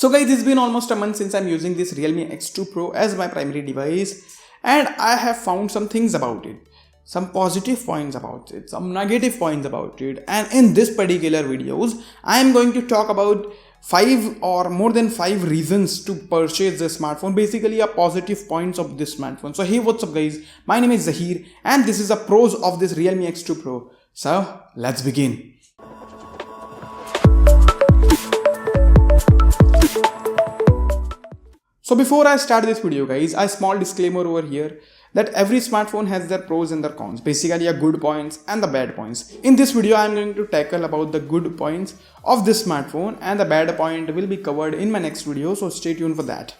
So guys, it's been almost a month since I'm using this Realme X2 Pro as my primary device, and I have found some things about it, some positive points about it, some negative points about it, and in this particular videos I am going to talk about 5 or more than 5 reasons to purchase this smartphone, basically a positive points of this smartphone. So hey, what's up guys, my name is Zahir and this is the pros of this Realme X2 Pro. So let's begin. So before I start this video guys, a small disclaimer over here that every smartphone has their pros and their cons, basically a good points and the bad points. In this video I am going to tackle about the good points of this smartphone and the bad point will be covered in my next video, so stay tuned for that.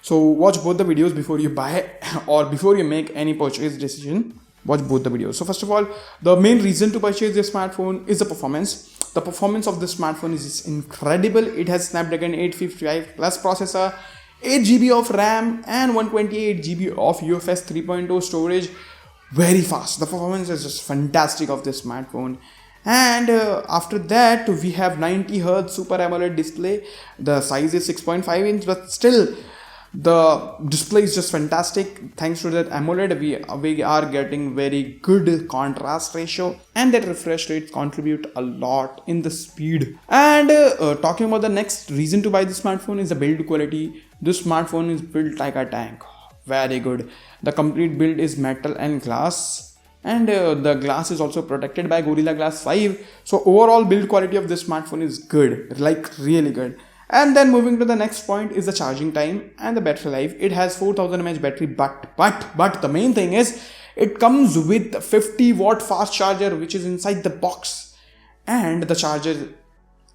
So watch both the videos before you buy or before you make any purchase decision. Watch both the videos. So first of all, the main reason to purchase this smartphone is the performance. The performance of this smartphone is incredible. It has Snapdragon 855 Plus processor, 8GB of RAM and 128GB of UFS 3.0 storage. Very fast. The performance is just fantastic of this smartphone. And after that we have 90Hz Super AMOLED display. The size is 6.5 inch, but still the display is just fantastic. Thanks to that AMOLED we are getting very good contrast ratio, and that refresh rate contribute a lot in the speed. And talking about the next reason to buy this smartphone is the build quality. This smartphone is built like a tank. Very good. The complete build is metal and glass, and the glass is also protected by Gorilla Glass 5. So overall build quality of this smartphone is good, like really good. And then moving to the next point is the charging time and the battery life. It has 4000 mAh battery, but the main thing is it comes with 50-watt fast charger which is inside the box. And the charger,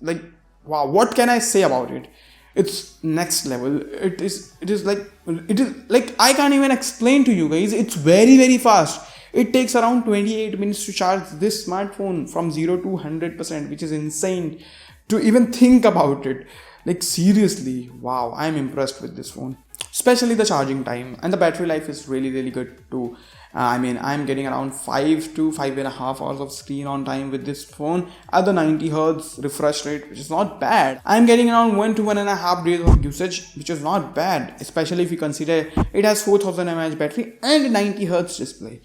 like, wow, what can I say about it? It's next level. It is like I can't even explain to you guys. It's very fast. It takes around 28 minutes to charge this smartphone from 0 to 100%, which is insane to even think about it. Like seriously, wow, I'm impressed with this phone. Especially the charging time, and the battery life is really good too. I'm getting around 5 to 5.5 hours of screen on time with this phone at the 90Hz refresh rate, which is not bad. I'm getting around 1 to 1.5 days of usage, which is not bad, especially if you consider it has 4000 mAh battery and 90Hz display.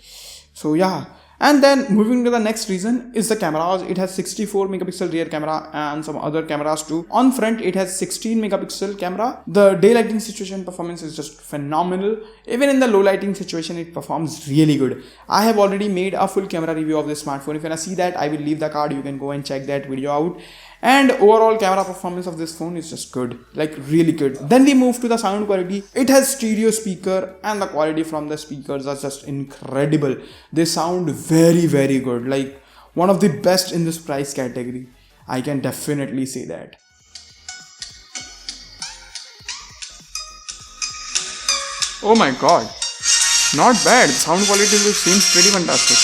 So yeah. And then moving to the next reason is the cameras. It has 64 megapixel rear camera and some other cameras too. On front it has 16 megapixel camera. The daylighting situation performance is just phenomenal. Even in the low lighting situation it performs really good. I have already made a full camera review of this smartphone. If you wanna see that, I will leave the card. You can go and check that video out. And overall camera performance of this phone is just good, like really good. Then we move to the sound quality. It has stereo speaker and the quality from the speakers are just incredible. They sound very good, like one of the best in this price category. I can definitely say that. Oh my god, not bad. Sound quality seems pretty fantastic.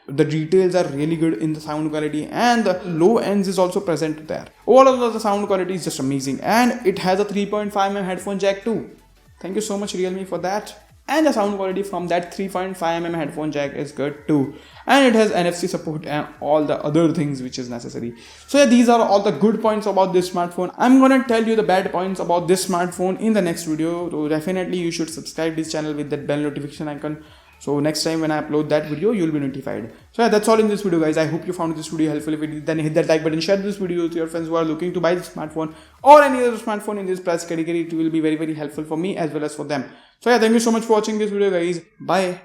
The details are really good in the sound quality, and the low ends is also present there. Overall the sound quality is just amazing, and it has a 3.5mm headphone jack too. Thank you so much Realme for that. And the sound quality from that 3.5mm headphone jack is good too, and it has NFC support and all the other things which is necessary. So yeah, these are all the good points about this smartphone. I'm gonna tell you the bad points about this smartphone in the next video, so definitely you should subscribe this channel with that bell notification icon, so next time when I upload that video, you'll be notified. So yeah, that's all in this video guys. I hope you found this video helpful. If you did, then hit that like button, share this video with your friends who are looking to buy this smartphone or any other smartphone in this price category. It will be very helpful for me as well as for them. So yeah, thank you so much for watching this video guys. Bye.